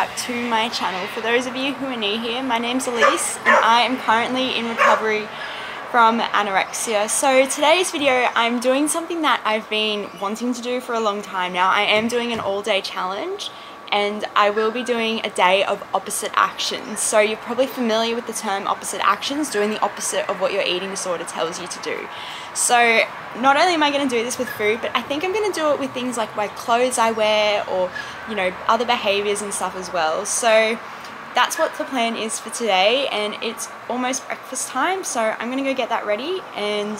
back to my channel. For those of you who are new here, my name's Elise and I am currently in recovery from anorexia. So today's video, I'm doing something that I've been wanting to do for a long time now. I am doing an all-day challenge and I will be doing a day of opposite actions. So you're probably familiar with the term opposite actions, doing the opposite of what your eating disorder tells you to do. So not only am I going to do this with food, but I think I'm going to do it with things like my clothes I wear or, you know, other behaviors and stuff as well. So that's what the plan is for today, and it's almost breakfast time, so I'm going to go get that ready and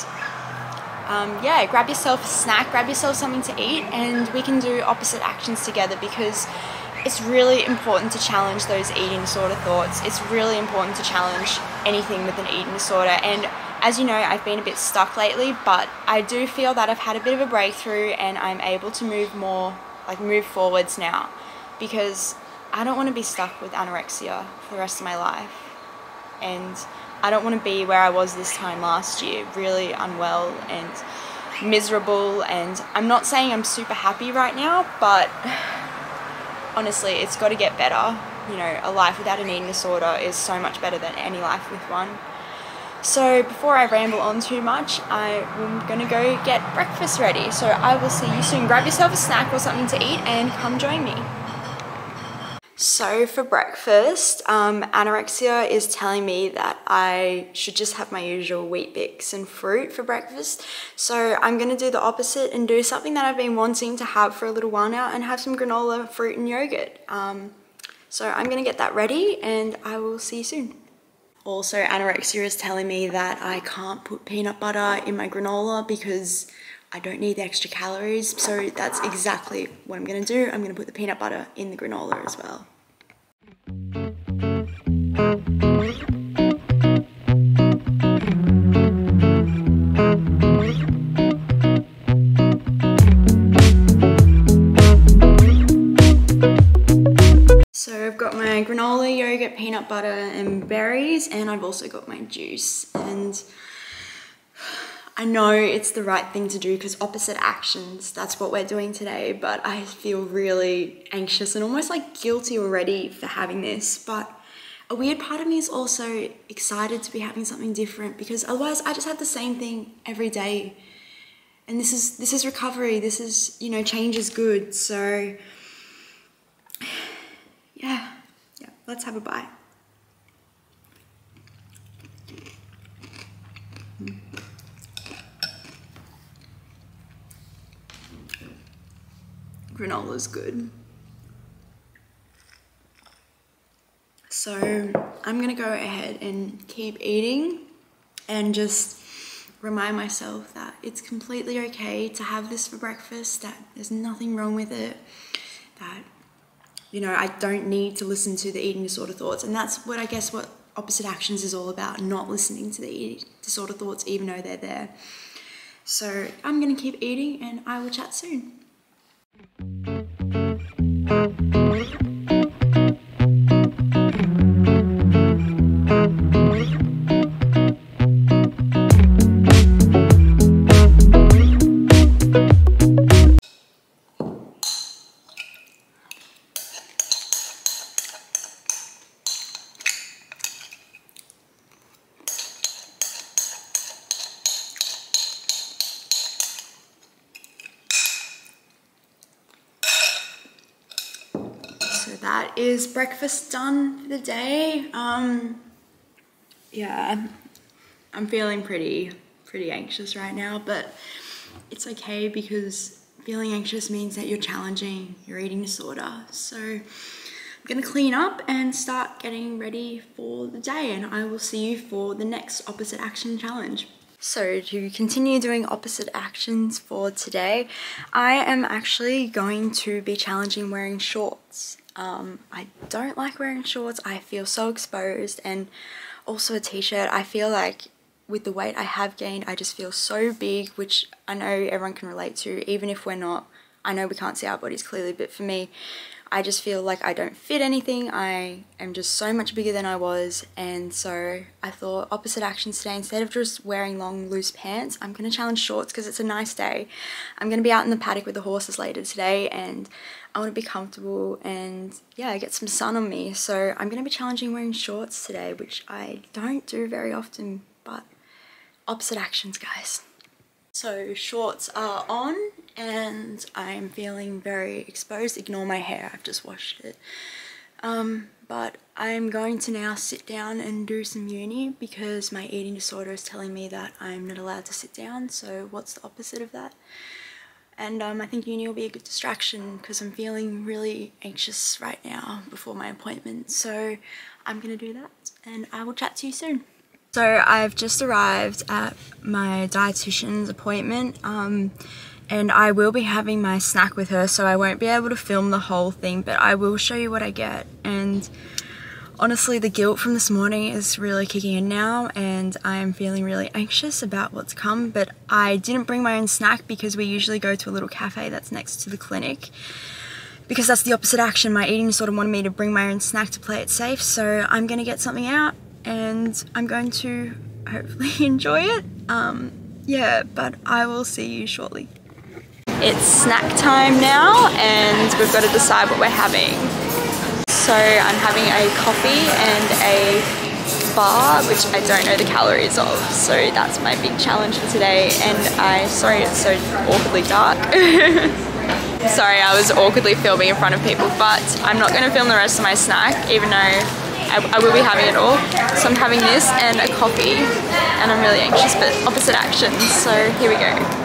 yeah, grab yourself a snack, grab yourself something to eat, and we can do opposite actions together because it's really important to challenge those eating disorder thoughts. It's really important to challenge anything with an eating disorder. And as you know, I've been a bit stuck lately, but I do feel that I've had a bit of a breakthrough and I'm able to move forwards now, because I don't want to be stuck with anorexia for the rest of my life. And I don't want to be where I was this time last year, really unwell and miserable. And I'm not saying I'm super happy right now, but honestly, it's got to get better. You know, a life without an eating disorder is so much better than any life with one. So before I ramble on too much, I'm going to go get breakfast ready. So I will see you soon. Grab yourself a snack or something to eat and come join me. So for breakfast, anorexia is telling me that I should just have my usual Wheat Bix and fruit for breakfast. So I'm going to do the opposite and do something that I've been wanting to have for a little while now and have some granola, fruit and yogurt. So I'm going to get that ready and I will see you soon. Also, anorexia is telling me that I can't put peanut butter in my granola because I don't need the extra calories, so that's exactly what I'm going to do. I'm going to put the peanut butter in the granola as well. So I've got my granola, yogurt, peanut butter and berries, and I've also got my juice. And I know it's the right thing to do because opposite actions, that's what we're doing today, but I feel really anxious and almost like guilty already for having this. But a weird part of me is also excited to be having something different, because otherwise I just have the same thing every day. And this is recovery. This is, you know, change is good. So yeah, let's have a bite. Granola's good. So I'm gonna go ahead and keep eating and just remind myself that it's completely okay to have this for breakfast, that there's nothing wrong with it, that, you know, I don't need to listen to the eating disorder thoughts. And that's what I guess what opposite actions is all about, not listening to the eating disorder thoughts even though they're there. So I'm gonna keep eating and I will chat soon. So that is breakfast done for the day. Yeah, I'm feeling pretty anxious right now, but it's okay because feeling anxious means that you're challenging your eating disorder. So I'm gonna clean up and start getting ready for the day, and I will see you for the next opposite action challenge. So to continue doing opposite actions for today, I am actually going to be challenging wearing shorts. I don't like wearing shorts. I feel so exposed, and also a t-shirt. I feel like with the weight I have gained, I just feel so big, which I know everyone can relate to, even if we're not. I know we can't see our bodies clearly, but for me, I just feel like I don't fit anything. I am just so much bigger than I was, and so I thought opposite actions today. Instead of just wearing long loose pants, I'm going to challenge shorts because it's a nice day. I'm going to be out in the paddock with the horses later today, and I want to be comfortable and yeah, get some sun on me. So I'm going to be challenging wearing shorts today, which I don't do very often, but opposite actions, guys. So shorts are on and I'm feeling very exposed. Ignore my hair, I've just washed it. But I'm going to now sit down and do some uni because my eating disorder is telling me that I'm not allowed to sit down. So what's the opposite of that? And I think uni will be a good distraction because I'm feeling really anxious right now before my appointment. So I'm gonna do that and I will chat to you soon. So I've just arrived at my dietitian's appointment and I will be having my snack with her, so I won't be able to film the whole thing, but I will show you what I get. And honestly, the guilt from this morning is really kicking in now and I am feeling really anxious about what's come, but I didn't bring my own snack because we usually go to a little cafe that's next to the clinic, because that's the opposite action. My eating disorder wanted me to bring my own snack to play it safe, so I'm going to get something out and I'm going to hopefully enjoy it. Yeah, but I will see you shortly. It's snack time now and we've got to decide what we're having. So I'm having a coffee and a bar, which I don't know the calories of, so that's my big challenge for today. And sorry it's so awkwardly dark. Sorry, I was awkwardly filming in front of people, but I'm not going to film the rest of my snack, even though I will be having it all. So I'm having this and a coffee, and I'm really anxious, but opposite actions, so here we go.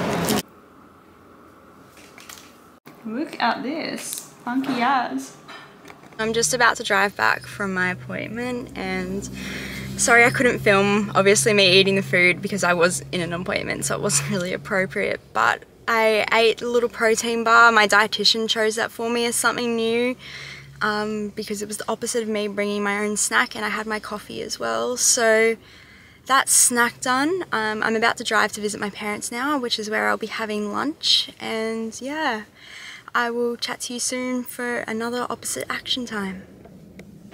Look at this, funky ass. I'm just about to drive back from my appointment and sorry I couldn't film obviously me eating the food because I was in an appointment, so it wasn't really appropriate, but I ate a little protein bar. My dietitian chose that for me as something new because it was the opposite of me bringing my own snack, and I had my coffee as well. So that's snack done. I'm about to drive to visit my parents now, which is where I'll be having lunch, and yeah, I will chat to you soon for another opposite action time.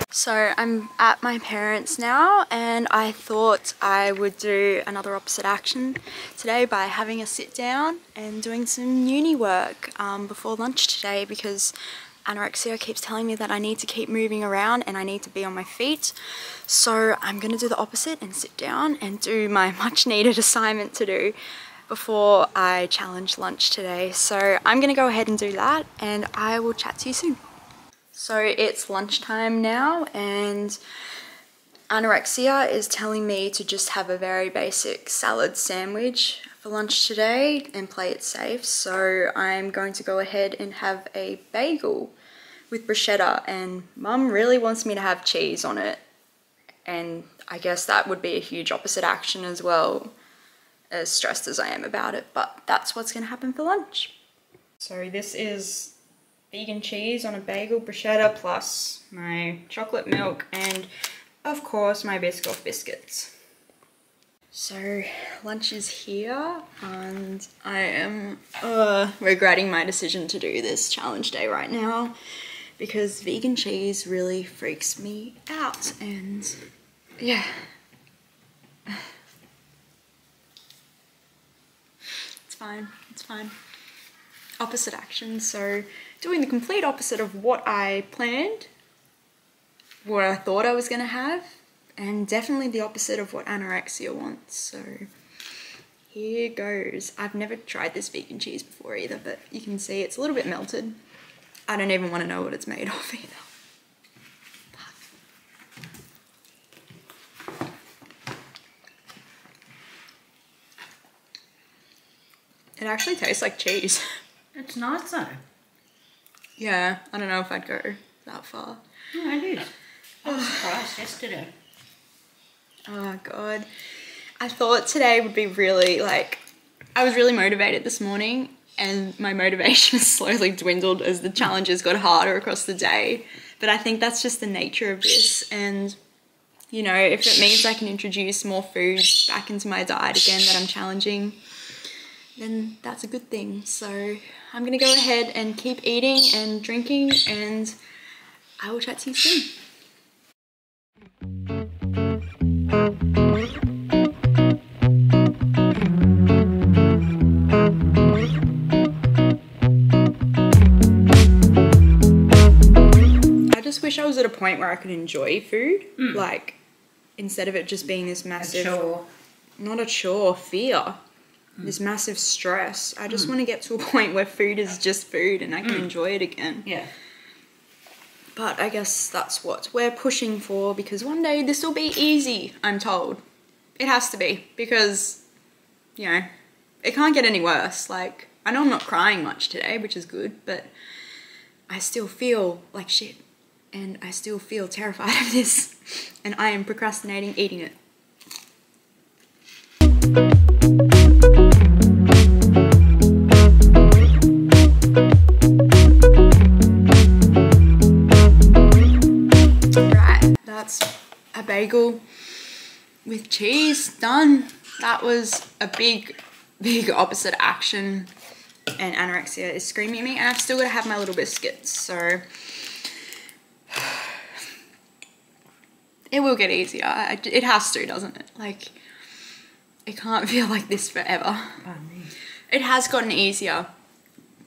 So I'm at my parents now and I thought I would do another opposite action today by having a sit down and doing some uni work before lunch today, because anorexia keeps telling me that I need to keep moving around and I need to be on my feet. So I'm going to do the opposite and sit down and do my much needed assignment to do before I challenge lunch today. So I'm going to go ahead and do that and I will chat to you soon. So it's lunchtime now and anorexia is telling me to just have a very basic salad sandwich for lunch today and play it safe. So I'm going to go ahead and have a bagel with bruschetta, and Mum really wants me to have cheese on it, and I guess that would be a huge opposite action as well, as stressed as I am about it, but that's what's going to happen for lunch. So this is vegan cheese on a bagel, bruschetta, plus my chocolate milk and of course my Biscoff biscuits. So lunch is here and I am regretting my decision to do this challenge day right now because vegan cheese really freaks me out, and yeah. It's fine, it's fine. Opposite action, so doing the complete opposite of what I planned, what I thought I was going to have, and definitely the opposite of what anorexia wants. So here goes. I've never tried this vegan cheese before either, but you can see it's a little bit melted. I don't even want to know what it's made of either. It actually tastes like cheese. It's nice though. Yeah, I don't know if I'd go that far. No, it is. I was surprised yesterday. Oh God. I thought today would be really I was really motivated this morning and my motivation slowly dwindled as the challenges got harder across the day. But I think that's just the nature of this, and you know, if it means I can introduce more foods back into my diet again that I'm challenging, then that's a good thing. So I'm gonna go ahead and keep eating and drinking, and I will chat to you soon. I just wish I was at a point where I could enjoy food, like instead of it just being this massive, not a chore, fear, this massive stress. I just want to get to a point where food is just food and I can enjoy it again. Yeah. But I guess that's what we're pushing for, because one day this will be easy, I'm told. It has to be, because, you know, it can't get any worse. Like, I know I'm not crying much today, which is good, but I still feel like shit. And I still feel terrified of this. And I am procrastinating eating it. Right, that's a bagel with cheese done. That was a big opposite action, and anorexia is screaming at me, and I've still got to have my little biscuits, so it will get easier. It has to, doesn't it? Like, it can't feel like this forever. It has gotten easier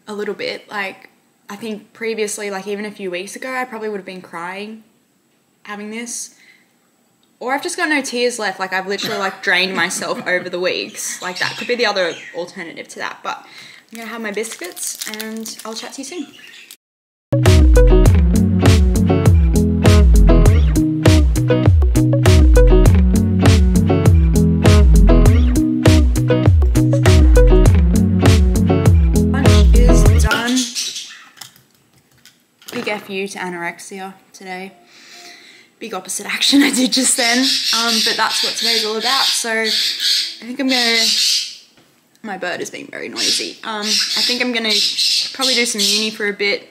a little bit. Like, I think previously, like even a few weeks ago, I probably would have been crying having this. Or I've just got no tears left. Like, I've literally like drained myself over the weeks. Like, that could be the other alternative to that. But I'm gonna have my biscuits and I'll chat to you soon. Lunch is done. Big FU to anorexia today. Big opposite action I did just then, but that's what today's all about. So I think I'm gonna, my bird is being very noisy. I think I'm gonna probably do some uni for a bit,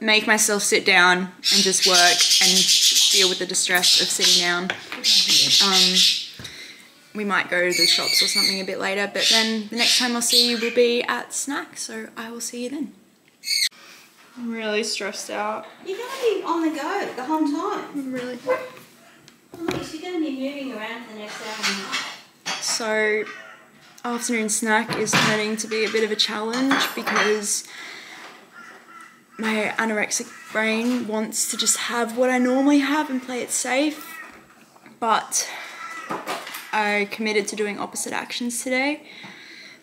make myself sit down and just work and deal with the distress of sitting down. We might go to the shops or something a bit later, but then the next time I'll see you will be at snack, so I will see you then. I'm really stressed out. You're going to be on the go the whole time. I'm really. Elise, you're going to be moving around for the next hour and a half. So, afternoon snack is turning to be a bit of a challenge because my anorexic brain wants to just have what I normally have and play it safe. But I committed to doing opposite actions today.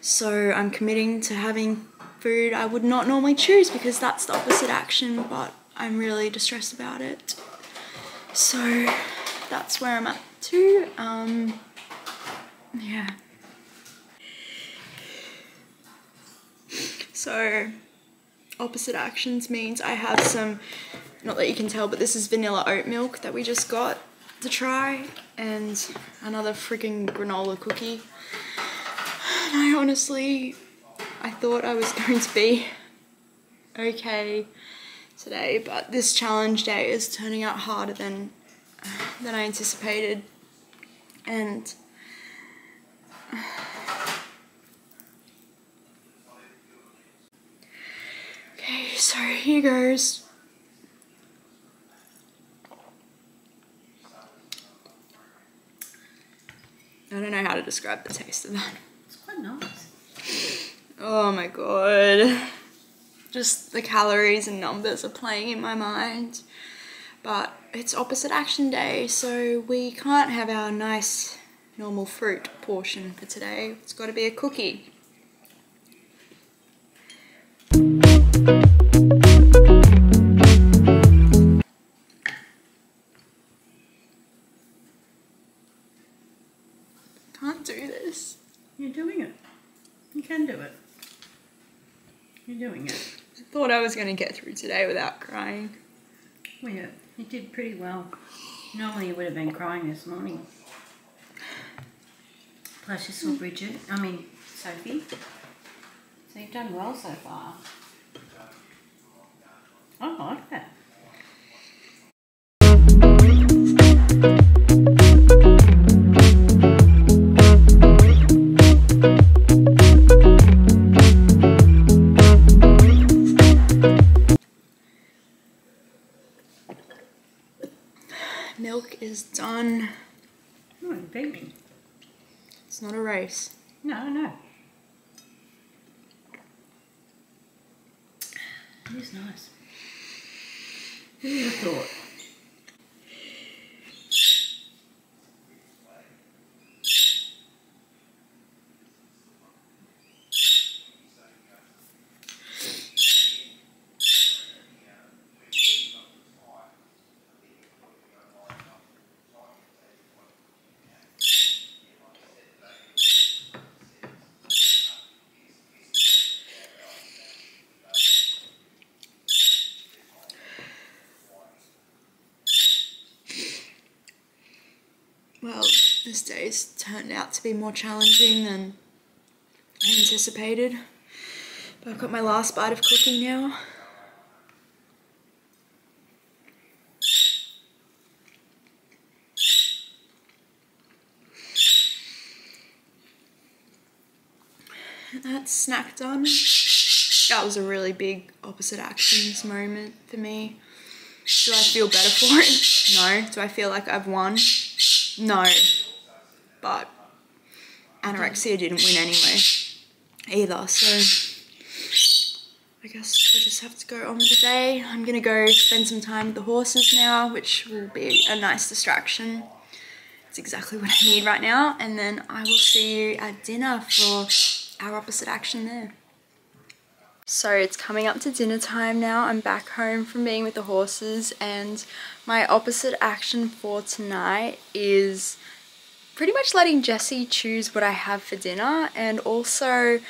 So I'm committing to having food I would not normally choose because that's the opposite action, but I'm really distressed about it. So that's where I'm at too. Yeah. So opposite actions means I have some, not that you can tell, but this is vanilla oat milk that we just got to try, and another freaking granola cookie. And I thought I was going to be okay today, but this challenge day is turning out harder than I anticipated. And okay, so here goes. I don't know how to describe the taste of that. It's quite nice. Oh my god. Just the calories and numbers are playing in my mind. But it's opposite action day, so we can't have our nice normal fruit portion for today. It's got to be a cookie. Can't do this. You're doing it. You can do it. You're doing it. I thought I was going to get through today without crying. Well, yeah, you did pretty well. Normally you would have been crying this morning. Plus you saw Sophie. So you've done well so far. I like that. Oh, you beat me. It's not a race. No, no. It is nice. Who would have thought? Well, this day's turned out to be more challenging than I anticipated. But I've got my last bite of cooking now. That's snack done. That was a really big opposite actions moment for me. Do I feel better for it? No. Do I feel like I've won? No. But anorexia didn't win anyway either, so I guess we'll just have to go on with the day. I'm gonna go spend some time with the horses now, which will be a nice distraction. It's exactly what I need right now, and then I will see you at dinner for our opposite action there. So it's coming up to dinner time now. I'm back home from being with the horses, and my opposite action for tonight is pretty much letting Jessie choose what I have for dinner, and also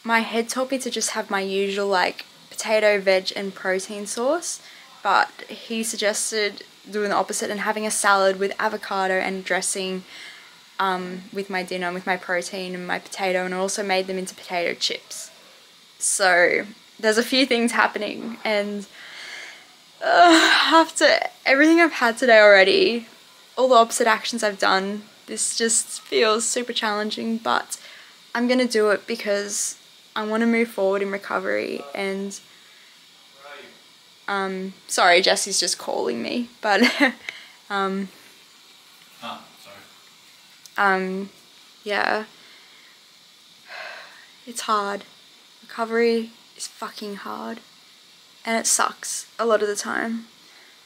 my head told me to just have my usual like potato, veg and protein sauce, but he suggested doing the opposite and having a salad with avocado and dressing with my dinner, with my protein and my potato, and I also made them into potato chips. So there's a few things happening, and after everything I've had today already, all the opposite actions I've done, this just feels super challenging, but I'm gonna do it because I want to move forward in recovery. And sorry, Jessie's just calling me, but yeah, it's hard. Recovery is fucking hard, and it sucks a lot of the time.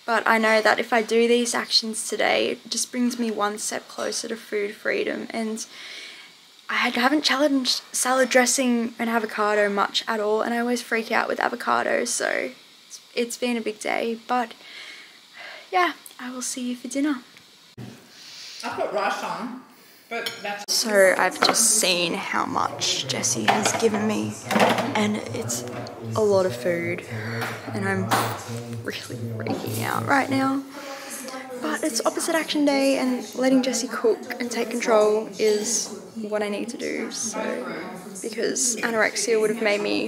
But I know that if I do these actions today, it just brings me one step closer to food freedom. And I haven't challenged salad dressing and avocado much at all, and I always freak out with avocado, so it's been a big day. But yeah, I will see you for dinner. I put rice on, but that's... So I've just seen how much Jessie has given me, and it's a lot of food, and I'm really freaking out right now. But it's opposite action day, and letting Jessie cook and take control is what I need to do. So, because anorexia would have made me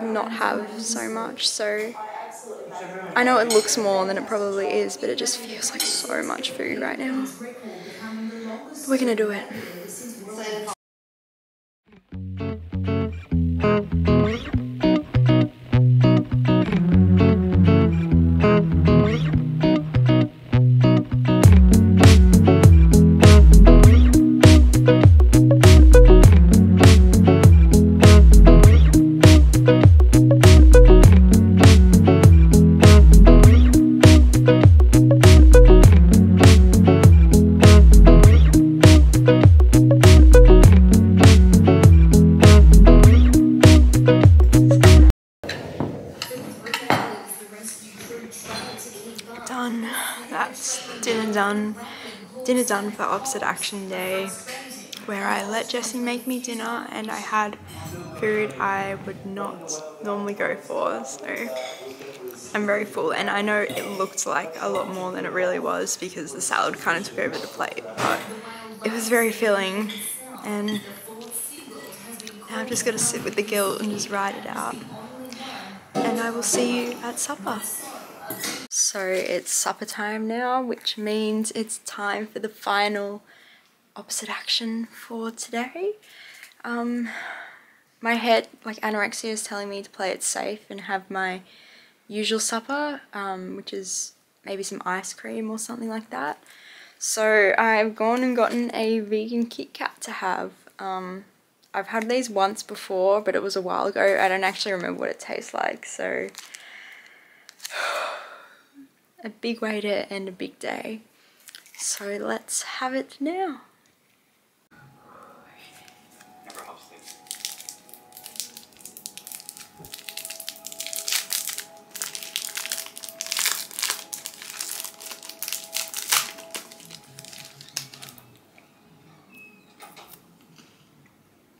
not have so much. So I know it looks more than it probably is, but it just feels like so much food right now. We're gonna do it. Done. That's dinner done. Dinner done for opposite action day, where I let Jessie make me dinner and I had food I would not normally go for, so I'm very full, and I know it looked like a lot more than it really was because the salad kind of took over the plate, but it was very filling, and now I've just got to sit with the guilt and just ride it out. And I will see you at supper. So it's supper time now, which means it's time for the final opposite action for today. My head, like anorexia, is telling me to play it safe and have my usual supper, which is maybe some ice cream or something like that. So I've gone and gotten a vegan Kit Kat to have. I've had these once before, but it was a while ago. I don't actually remember what it tastes like, so a big way to end a big day. So let's have it now.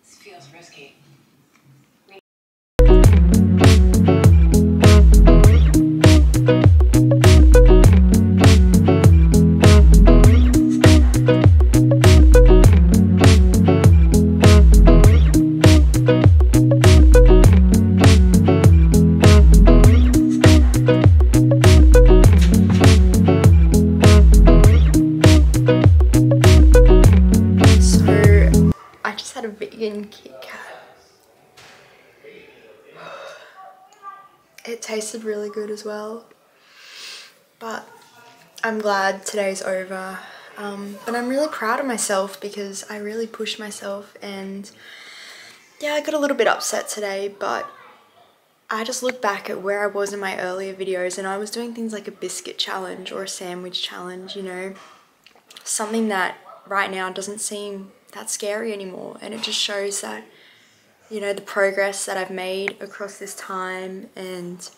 This feels risky. I just had a vegan Kit Kat. It tasted really good as well, but I'm glad today's over. But I'm really proud of myself because I really pushed myself, and yeah, I got a little bit upset today, but I just look back at where I was in my earlier videos and I was doing things like a biscuit challenge or a sandwich challenge, you know, something that right now doesn't seem that scary anymore. And it just shows that, you know, the progress that I've made across this time, and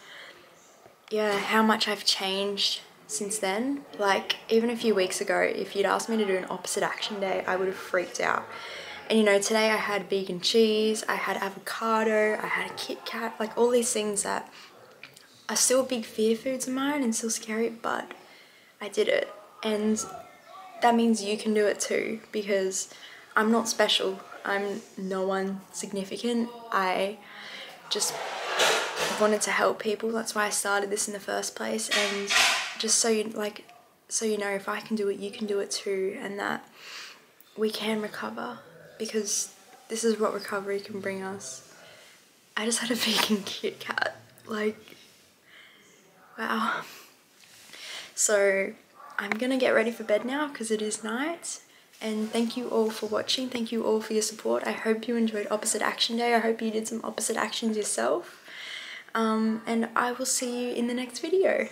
yeah, how much I've changed since then. Like, even a few weeks ago, if you'd asked me to do an opposite action day, I would have freaked out. And you know, today I had vegan cheese, I had avocado, I had a Kit Kat, like all these things that are still big fear foods of mine and still scary, but I did it. And that means you can do it too, because I'm not special. I'm no one significant. I just wanted to help people. That's why I started this in the first place. And just so you know, if I can do it, you can do it too, and that we can recover, because this is what recovery can bring us. I just had a vegan Kit Kat. Like, wow. So I'm gonna get ready for bed now because it is night. And thank you all for watching. Thank you all for your support. I hope you enjoyed Opposite Action Day. I hope you did some opposite actions yourself. And I will see you in the next video.